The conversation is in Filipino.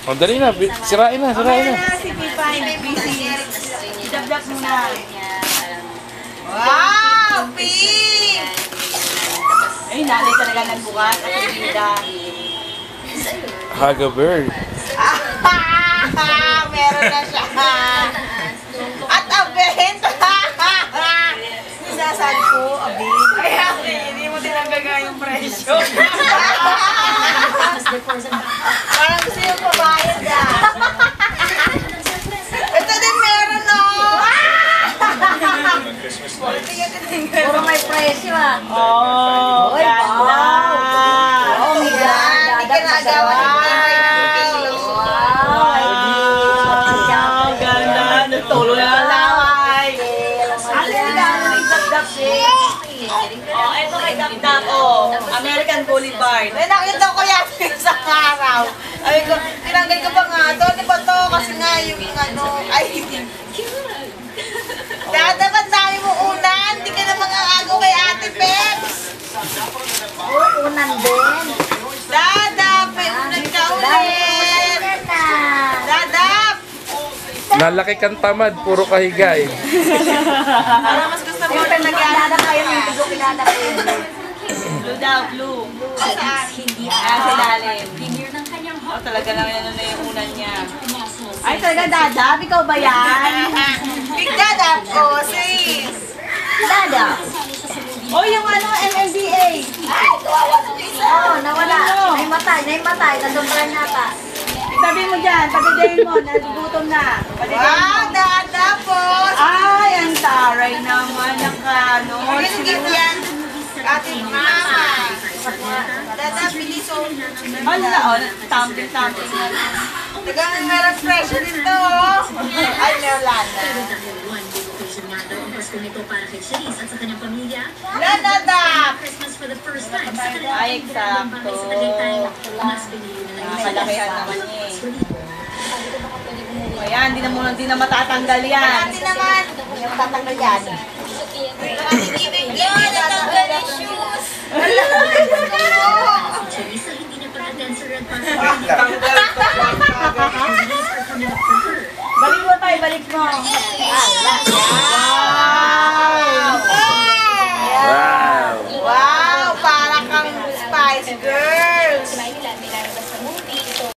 Oh, dali na. Sirain na, sirain na. Si Pipa, busy. Idabdak muna. Wow! Pink! Ay, nanay talaga nagbukas. At hindi Hugabird. meron na siya. At abent! Sinasabi ko, abent. Kaya, hindi mo tinanggaga yung presyo. Parang gusto yung pabayad Ito din meron, no? Puro may presyo Oh, ganda. Oh, may ganda. Hindi ka nagawa. Wow, ganda. Nagtulo na lang laway. Ano yung gano'n yung dap-dap Oh, ito kay dap-dap. Oh, American Boulevard. Ay, nakita ko yan sa araw. Ay, tinanggal ko pa nga. Ano ba to? Kasi nga yung ano. Ay, dapat dami mo unan. Hindi ka na mag-aago kay Ate Peps. Oh, unan din. Dadap, may unan ka ulit. Dadap. Lalaki kang tamad, puro kahigay. Para mas gusto mo na Dadap kayo yung tigo pinadap kayo. Blue daw, blue. Saan? Si Lalim. Oh, talaga lang yan na yung unan niya. Ay, talaga dadap? Ikaw ba yan? Big dadap ko, sis. Dadap? Oh, yung ano, MMDA. Ay, kawawa sa isa. Oo, nawala. Naimatay. Nasombran yata. Itabi mo dyan, tabi mo, nagugutom na. Wow, dadap po. Ay, ang taray naman ng ano. Sige yan. Ating mama. Dadap, biliso. Hala, oh, tumbling. Tagang meron fresh dito. Ay, Merlana. Dadap! Ay, eksakto. Nakakalakihan naman niya eh. Ayan, di na matatanggal yan. Hindi naman. Hindi na matatanggal yan. Hindi matatanggal yung shoes. Tanggal